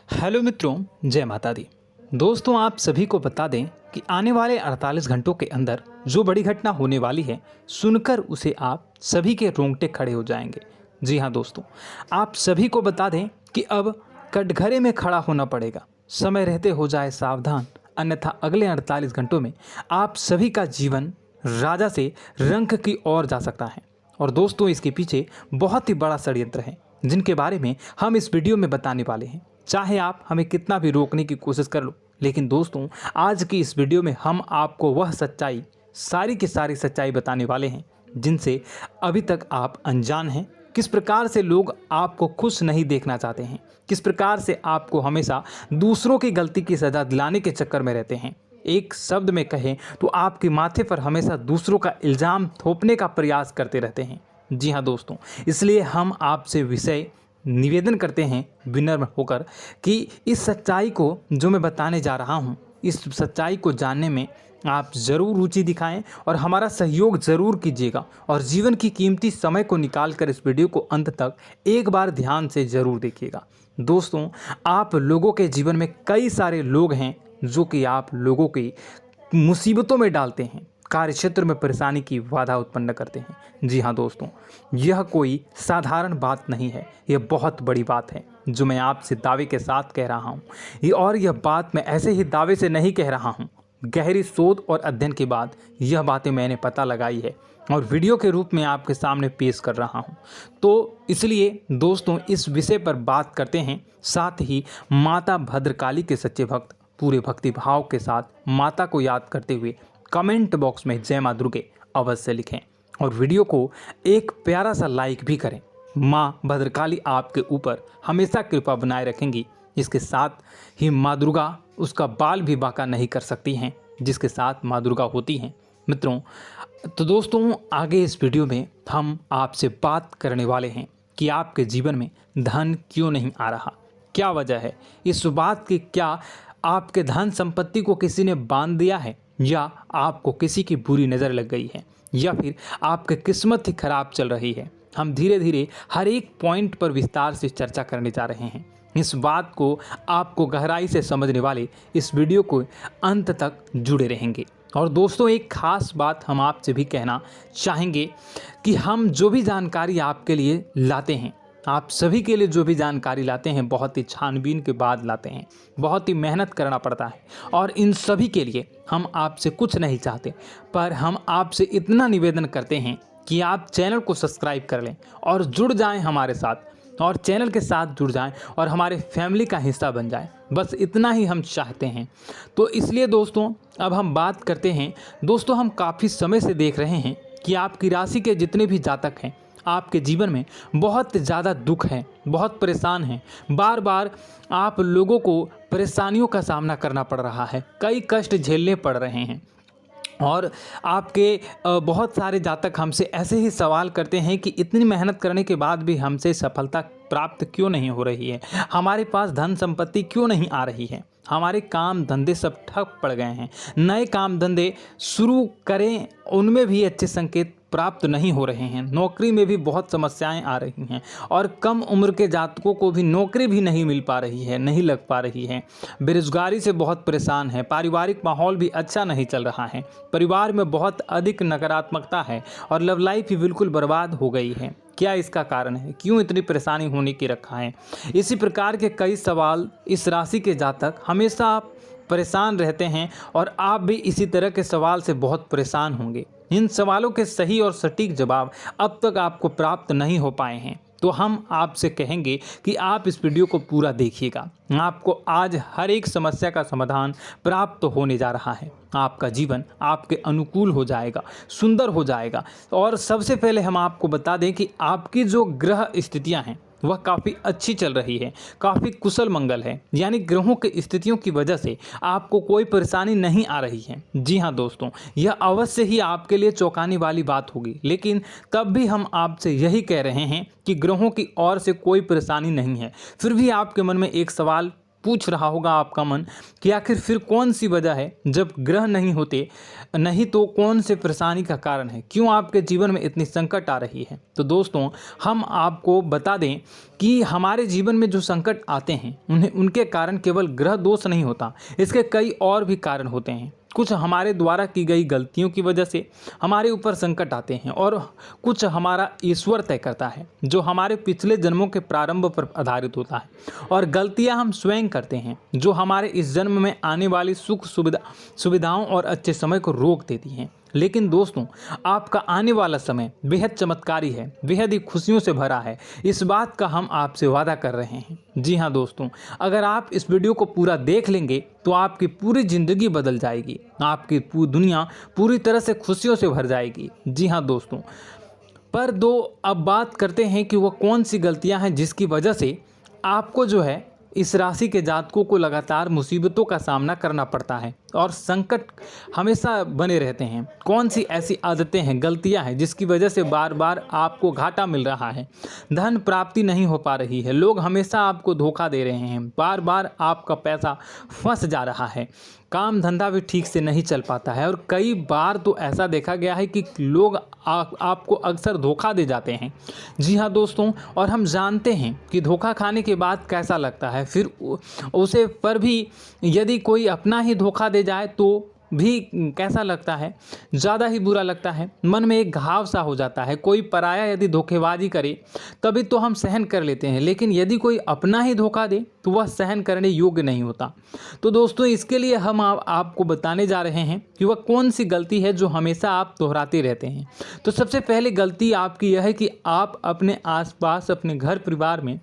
Hello मित्रों, जय माता दी। दोस्तों, आप सभी को बता दें कि आने वाले 48 घंटों के अंदर जो बड़ी घटना होने वाली है, सुनकर उसे आप सभी के रोंगटे खड़े हो जाएंगे। जी हाँ दोस्तों, आप सभी को बता दें कि अब कटघरे में खड़ा होना पड़ेगा। समय रहते हो जाए सावधान, अन्यथा अगले 48 घंटों में आप सभी का जीवन राजा से रंक की ओर जा सकता है। और दोस्तों, इसके पीछे बहुत ही बड़ा षड्यंत्र है, जिनके बारे में हम इस वीडियो में बताने वाले हैं। चाहे आप हमें कितना भी रोकने की कोशिश कर लो, लेकिन दोस्तों, आज की इस वीडियो में हम आपको वह सच्चाई, सारी की सारी सच्चाई बताने वाले हैं जिनसे अभी तक आप अनजान हैं। किस प्रकार से लोग आपको खुश नहीं देखना चाहते हैं, किस प्रकार से आपको हमेशा दूसरों की गलती की सज़ा दिलाने के चक्कर में रहते हैं। एक शब्द में कहें तो आपके माथे पर हमेशा दूसरों का इल्ज़ाम थोपने का प्रयास करते रहते हैं। जी हाँ दोस्तों, इसलिए हम आपसे विषय निवेदन करते हैं विनम्र होकर कि इस सच्चाई को जो मैं बताने जा रहा हूँ, इस सच्चाई को जानने में आप ज़रूर रुचि दिखाएं और हमारा सहयोग ज़रूर कीजिएगा। और जीवन की कीमती समय को निकाल कर इस वीडियो को अंत तक एक बार ध्यान से ज़रूर देखिएगा। दोस्तों, आप लोगों के जीवन में कई सारे लोग हैं जो कि आप लोगों की मुसीबतों में डालते हैं, कार्य क्षेत्र में परेशानी की बाधा उत्पन्न करते हैं। जी हाँ दोस्तों, यह कोई साधारण बात नहीं है, यह बहुत बड़ी बात है जो मैं आपसे दावे के साथ कह रहा हूँ। और यह बात मैं ऐसे ही दावे से नहीं कह रहा हूँ, गहरी शोध और अध्ययन के बाद यह बातें मैंने पता लगाई है और वीडियो के रूप में आपके सामने पेश कर रहा हूँ। तो इसलिए दोस्तों, इस विषय पर बात करते हैं। साथ ही माता भद्रकाली के सच्चे भक्त पूरे भक्ति भाव के साथ माता को याद करते हुए कमेंट बॉक्स में जय मां दुर्गे अवश्य लिखें और वीडियो को एक प्यारा सा लाइक भी करें। माँ भद्रकाली आपके ऊपर हमेशा कृपा बनाए रखेंगी। इसके साथ ही माँ दुर्गा उसका बाल भी बांका नहीं कर सकती हैं, जिसके साथ माँ दुर्गा होती हैं। मित्रों, तो दोस्तों, आगे इस वीडियो में हम आपसे बात करने वाले हैं कि आपके जीवन में धन क्यों नहीं आ रहा, क्या वजह है इस बात की। क्या आपके धन संपत्ति को किसी ने बांध दिया है, या आपको किसी की बुरी नज़र लग गई है, या फिर आपकी किस्मत ही खराब चल रही है। हम धीरे धीरे हर एक पॉइंट पर विस्तार से चर्चा करने जा रहे हैं। इस बात को आपको गहराई से समझने वाले इस वीडियो को अंत तक जुड़े रहेंगे। और दोस्तों, एक खास बात हम आपसे भी कहना चाहेंगे कि हम जो भी जानकारी आपके लिए लाते हैं, आप सभी के लिए जो भी जानकारी लाते हैं, बहुत ही छानबीन के बाद लाते हैं, बहुत ही मेहनत करना पड़ता है। और इन सभी के लिए हम आपसे कुछ नहीं चाहते, पर हम आपसे इतना निवेदन करते हैं कि आप चैनल को सब्सक्राइब कर लें और जुड़ जाएं हमारे साथ, और चैनल के साथ जुड़ जाएं और हमारे फैमिली का हिस्सा बन जाएं। बस इतना ही हम चाहते हैं। तो इसलिए दोस्तों, अब हम बात करते हैं। दोस्तों, हम काफ़ी समय से देख रहे हैं कि आपकी राशि के जितने भी जातक हैं, आपके जीवन में बहुत ज़्यादा दुख है, बहुत परेशान हैं। बार बार आप लोगों को परेशानियों का सामना करना पड़ रहा है, कई कष्ट झेलने पड़ रहे हैं। और आपके बहुत सारे जातक हमसे ऐसे ही सवाल करते हैं कि इतनी मेहनत करने के बाद भी हमसे सफलता प्राप्त क्यों नहीं हो रही है, हमारे पास धन संपत्ति क्यों नहीं आ रही है, हमारे काम धंधे सब ठप पड़ गए हैं, नए काम धंधे शुरू करें उनमें भी अच्छे संकेत प्राप्त नहीं हो रहे हैं, नौकरी में भी बहुत समस्याएं आ रही हैं, और कम उम्र के जातकों को भी नौकरी भी नहीं मिल पा रही है, नहीं लग पा रही है, बेरोजगारी से बहुत परेशान है, पारिवारिक माहौल भी अच्छा नहीं चल रहा है, परिवार में बहुत अधिक नकारात्मकता है और लव लाइफ भी बिल्कुल बर्बाद हो गई है। क्या इसका कारण है, क्यों इतनी परेशानी होने की रखा है? इसी प्रकार के कई सवाल इस राशि के जातक हमेशा परेशान रहते हैं, और आप भी इसी तरह के सवाल से बहुत परेशान होंगे। इन सवालों के सही और सटीक जवाब अब तक आपको प्राप्त नहीं हो पाए हैं, तो हम आपसे कहेंगे कि आप इस वीडियो को पूरा देखिएगा। आपको आज हर एक समस्या का समाधान प्राप्त होने जा रहा है। आपका जीवन आपके अनुकूल हो जाएगा, सुंदर हो जाएगा। और सबसे पहले हम आपको बता दें कि आपकी जो ग्रह स्थितियां हैं वह काफ़ी अच्छी चल रही है, काफ़ी कुशल मंगल है, यानी ग्रहों की स्थितियों की वजह से आपको कोई परेशानी नहीं आ रही है। जी हाँ दोस्तों, यह अवश्य ही आपके लिए चौंकाने वाली बात होगी, लेकिन तब भी हम आपसे यही कह रहे हैं कि ग्रहों की ओर से कोई परेशानी नहीं है। फिर भी आपके मन में एक सवाल पूछ रहा होगा आपका मन कि आखिर फिर कौन सी वजह है, जब ग्रह नहीं होते नहीं तो कौन से परेशानी का कारण है, क्यों आपके जीवन में इतनी संकट आ रही है। तो दोस्तों हम आपको बता दें कि हमारे जीवन में जो संकट आते हैं उनके कारण केवल ग्रह दोष नहीं होता, इसके कई और भी कारण होते हैं। कुछ हमारे द्वारा की गई गलतियों की वजह से हमारे ऊपर संकट आते हैं और कुछ हमारा ईश्वर तय करता है, जो हमारे पिछले जन्मों के प्रारंभ पर आधारित होता है। और गलतियां हम स्वयं करते हैं, जो हमारे इस जन्म में आने वाली सुख सुविधाओं और अच्छे समय को रोक देती हैं। लेकिन दोस्तों आपका आने वाला समय बेहद चमत्कारी है, बेहद ही खुशियों से भरा है, इस बात का हम आपसे वादा कर रहे हैं। जी हाँ दोस्तों, अगर आप इस वीडियो को पूरा देख लेंगे तो आपकी पूरी ज़िंदगी बदल जाएगी, आपकी पूरी दुनिया पूरी तरह से खुशियों से भर जाएगी। जी हाँ दोस्तों, पर अब बात करते हैं कि वह कौन सी गलतियां हैं जिसकी वजह से आपको जो है इस राशि के जातकों को लगातार मुसीबतों का सामना करना पड़ता है और संकट हमेशा बने रहते हैं। कौन सी ऐसी आदतें हैं, गलतियां हैं जिसकी वजह से बार बार आपको घाटा मिल रहा है, धन प्राप्ति नहीं हो पा रही है, लोग हमेशा आपको धोखा दे रहे हैं, बार बार आपका पैसा फंस जा रहा है, काम धंधा भी ठीक से नहीं चल पाता है और कई बार तो ऐसा देखा गया है कि लोग आपको अक्सर धोखा दे जाते हैं। जी हाँ दोस्तों, और हम जानते हैं कि धोखा खाने के बाद कैसा लगता है, फिर उसे पर भी यदि कोई अपना ही धोखा दे जाए तो भी कैसा लगता है, ज़्यादा ही बुरा लगता है, मन में एक घाव सा हो जाता है। कोई पराया यदि धोखेबाजी करे तभी तो हम सहन कर लेते हैं, लेकिन यदि कोई अपना ही धोखा दे तो वह सहन करने योग्य नहीं होता। तो दोस्तों इसके लिए हम आपको बताने जा रहे हैं कि वह कौन सी गलती है जो हमेशा आप दोहराते रहते हैं। तो सबसे पहले गलती आपकी यह है कि आप अपने आसपास, अपने घर परिवार में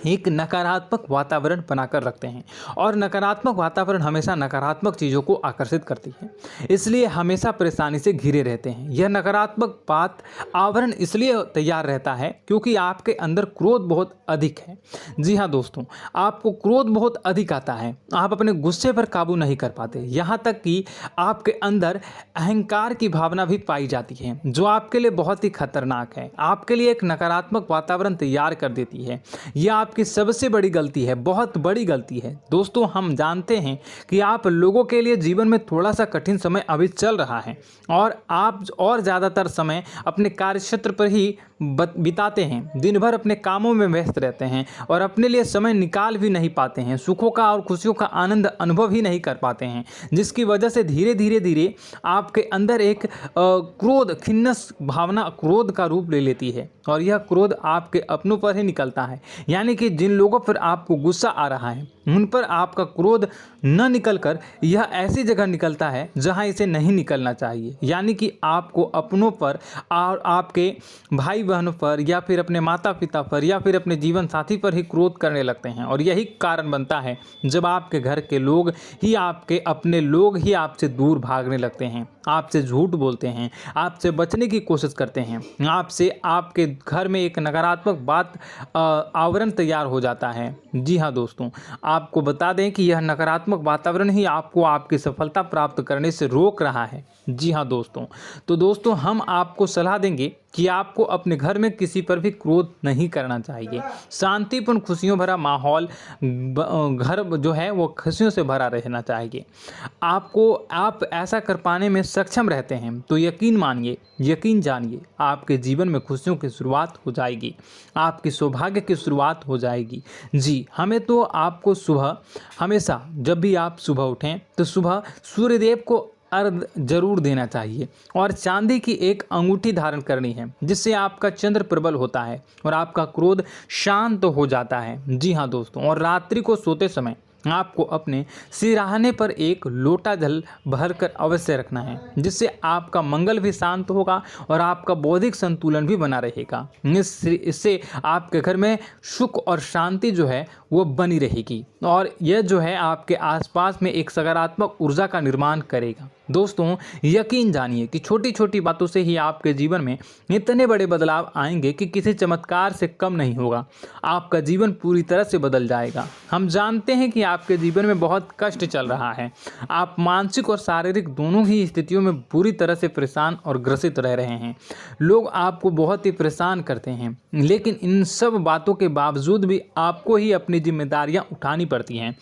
एक नकारात्मक वातावरण बनाकर रखते हैं और नकारात्मक वातावरण हमेशा नकारात्मक चीज़ों को आकर्षित करती है, इसलिए हमेशा परेशानी से घिरे रहते हैं। यह नकारात्मक आवरण इसलिए तैयार रहता है क्योंकि आपके अंदर क्रोध बहुत अधिक है। जी हाँ दोस्तों, आपको क्रोध बहुत अधिक आता है, आप अपने गुस्से पर काबू नहीं कर पाते, यहाँ तक कि आपके अंदर अहंकार की भावना भी पाई जाती है, जो आपके लिए बहुत ही खतरनाक है, आपके लिए एक नकारात्मक वातावरण तैयार कर देती है। यह आपकी सबसे बड़ी गलती है, बहुत बड़ी गलती है। दोस्तों हम जानते हैं कि आप लोगों के लिए जीवन में थोड़ा सा कठिन समय अभी चल रहा है और आप और ज़्यादातर समय अपने कार्यक्षेत्र पर ही बिताते हैं, दिन भर अपने कामों में व्यस्त रहते हैं और अपने लिए समय निकाल भी नहीं पाते हैं, सुखों का और खुशियों का आनंद अनुभव ही नहीं कर पाते हैं, जिसकी वजह से धीरे धीरे आपके अंदर एक क्रोध, खिन्नस भावना क्रोध का रूप ले लेती है और यह क्रोध आपके अपनों पर ही निकलता है। यानी कि जिन लोगों पर आपको गुस्सा आ रहा है उन पर आपका क्रोध न निकलकर यह ऐसी जगह निकलता है जहां इसे नहीं निकलना चाहिए। यानी कि आपको अपनों पर और आपके भाई बहनों पर या फिर अपने माता पिता पर या फिर अपने जीवन साथी पर ही क्रोध करने लगते हैं और यही कारण बनता है जब आपके घर के लोग ही, आपके अपने लोग ही आपसे दूर भागने लगते हैं, आपसे झूठ बोलते हैं, आपसे बचने की कोशिश करते हैं, आपसे आपके घर में एक नकारात्मक आवरण तैयार हो जाता है। जी हाँ दोस्तों, आपको बता दें कि यह नकारात्मक वातावरण ही आपको आपकी सफलता प्राप्त करने से रोक रहा है। जी हाँ दोस्तों, तो दोस्तों हम आपको सलाह देंगे कि आपको अपने घर में किसी पर भी क्रोध नहीं करना चाहिए। शांतिपूर्ण खुशियों भरा माहौल, घर जो है वो खुशियों से भरा रहना चाहिए। आप ऐसा कर पाने में सक्षम रहते हैं तो यकीन मानिए, यकीन जानिए, आपके जीवन में खुशियों की शुरुआत हो जाएगी, आपकी सौभाग्य की शुरुआत हो जाएगी। जी, हमें तो आपको सुबह, हमेशा जब भी आप सुबह उठें तो सुबह सूर्यदेव को अर्घ जरूर देना चाहिए और चांदी की एक अंगूठी धारण करनी है, जिससे आपका चंद्र प्रबल होता है और आपका क्रोध शांत हो जाता है। जी हाँ दोस्तों, और रात्रि को सोते समय आपको अपने सिरहाने पर एक लोटा जल भरकर अवश्य रखना है, जिससे आपका मंगल भी शांत होगा और आपका बौद्धिक संतुलन भी बना रहेगा। इससे आपके घर में सुख और शांति जो है वो बनी रहेगी और यह जो है आपके आसपास में एक सकारात्मक ऊर्जा का निर्माण करेगा। दोस्तों यकीन जानिए कि छोटी छोटी बातों से ही आपके जीवन में इतने बड़े बदलाव आएंगे कि किसी चमत्कार से कम नहीं होगा। आपका जीवन पूरी तरह से बदल जाएगा। हम जानते हैं कि आपके जीवन में बहुत कष्ट चल रहा है। आप मानसिक और शारीरिक दोनों ही स्थितियों में बुरी तरह से परेशान और ग्रसित रह रहे हैं। लोग आपको बहुत ही परेशान करते हैं, लेकिन इन सब बातों के बावजूद भी आपको ही अपनी जिम्मेदारियां उठानी पड़ती हैं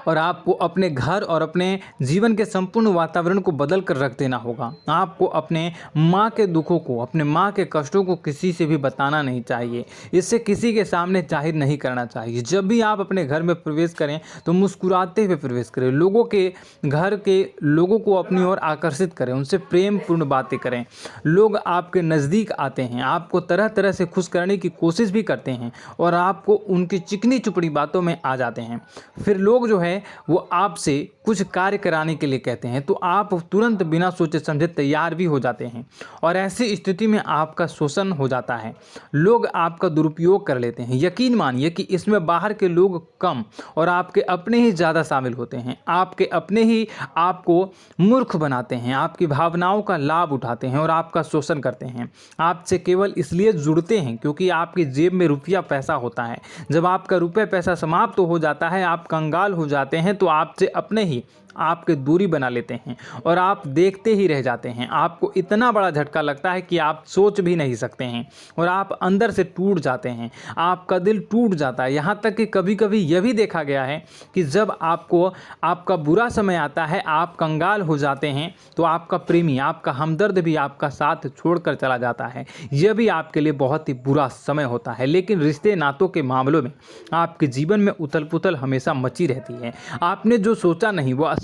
और आपको अपने घर और अपने जीवन के संपूर्ण वातावरण को बदल कर रख देना होगा। आपको अपने माँ के दुखों को, अपने माँ के कष्टों को किसी से भी बताना नहीं चाहिए। इससे किसी के सामने जाहिर नहीं करना चाहिए। जब भी आप अपने घर में प्रवेश करें तो मुस्कुराते हुए प्रवेश करें। लोगों के घर के लोगों को अपनी ओर आकर्षित करें, उनसे प्रेम पूर्ण बातें करें। लोग आपके नज़दीक आते हैं, आपको तरह तरह से खुश करने की कोशिश भी करते हैं और आपको उनकी चिकनी चुपड़ी बातों में आ जाते हैं। फिर लोग जो है वो आपसे कुछ कार्य कराने के लिए कहते हैं तो आप तुरंत बिना सोचे समझे तैयार भी हो जाते हैं और ऐसी स्थिति में आपका शोषण हो जाता है। लोग आपका दुरुपयोग कर लेते हैं। यकीन मानिए कि इसमें बाहर के लोग कम और आपके अपने ही ज़्यादा शामिल होते हैं। आपके अपने ही आपको मूर्ख बनाते हैं, आपकी भावनाओं का लाभ उठाते हैं और आपका शोषण करते हैं। आपसे केवल इसलिए जुड़ते हैं क्योंकि आपकी जेब में रुपया पैसा होता है। जब आपका रुपया पैसा समाप्त हो जाता है, आप कंगाल हो जाते हैं तो आपसे अपने ही आपके दूरी बना लेते हैं और आप देखते ही रह जाते हैं। आपको इतना बड़ा झटका लगता है कि आप सोच भी नहीं सकते हैं और आप अंदर से टूट जाते हैं। आपका दिल टूट जाता है। यहाँ तक कि कभी कभी यह भी देखा गया है कि जब आपको आपका बुरा समय आता है, आप कंगाल हो जाते हैं तो आपका प्रेमी, आपका हमदर्द भी आपका साथ छोड़कर चला जाता है। यह भी आपके लिए बहुत ही बुरा समय होता है। लेकिन रिश्ते नातों के मामलों में आपके जीवन में उथल पुथल हमेशा मची रहती है। आपने जो सोचा नहीं वह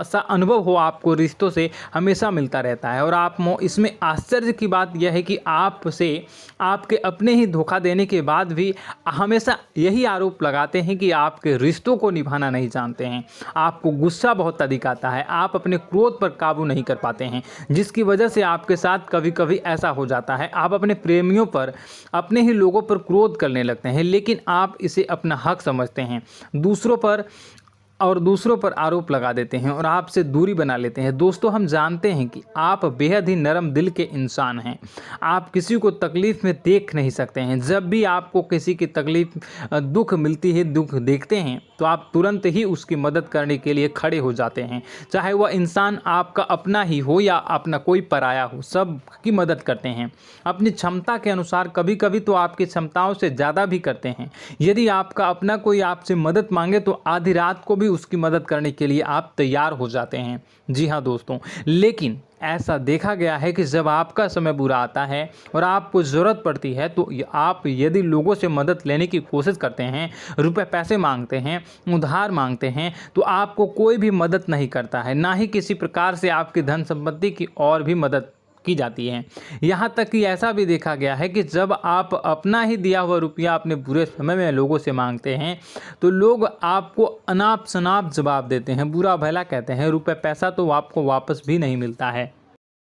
ऐसा अनुभव हो आपको रिश्तों से हमेशा मिलता रहता है। और आप इसमें आश्चर्य की बात यह है कि आपसे आपके अपने ही धोखा देने के बाद भी हमेशा यही आरोप लगाते हैं कि आपके रिश्तों को निभाना नहीं जानते हैं। आपको गुस्सा बहुत अधिक आता है, आप अपने क्रोध पर काबू नहीं कर पाते हैं, जिसकी वजह से आपके साथ कभी कभी ऐसा हो जाता है आप अपने प्रेमियों पर, अपने ही लोगों पर क्रोध करने लगते हैं, लेकिन आप इसे अपना हक समझते हैं। दूसरों पर आरोप लगा देते हैं और आपसे दूरी बना लेते हैं। दोस्तों, हम जानते हैं कि आप बेहद ही नरम दिल के इंसान हैं। आप किसी को तकलीफ़ में देख नहीं सकते हैं। जब भी आपको किसी की तकलीफ़, दुख मिलती है, दुख देखते हैं तो आप तुरंत ही उसकी मदद करने के लिए खड़े हो जाते हैं। चाहे वह इंसान आपका अपना ही हो या अपना कोई पराया हो, सब की मदद करते हैं अपनी क्षमता के अनुसार। कभी कभी तो आपकी क्षमताओं से ज़्यादा भी करते हैं। यदि आपका अपना कोई आपसे मदद मांगे तो आधी रात को भी उसकी मदद करने के लिए आप तैयार हो जाते हैं। जी हाँ दोस्तों, लेकिन ऐसा देखा गया है कि जब आपका समय बुरा आता है और आपको ज़रूरत पड़ती है तो आप यदि लोगों से मदद लेने की कोशिश करते हैं, रुपए पैसे मांगते हैं, उधार मांगते हैं, तो आपको कोई भी मदद नहीं करता है। ना ही किसी प्रकार से आपकी धन संपत्ति की और भी मदद की जाती है। यहाँ तक कि ऐसा भी देखा गया है कि जब आप अपना ही दिया हुआ रुपया अपने बुरे समय में लोगों से मांगते हैं तो लोग आपको अनाप शनाप जवाब देते हैं, बुरा भला कहते हैं। रुपये पैसा तो आपको वापस भी नहीं मिलता है।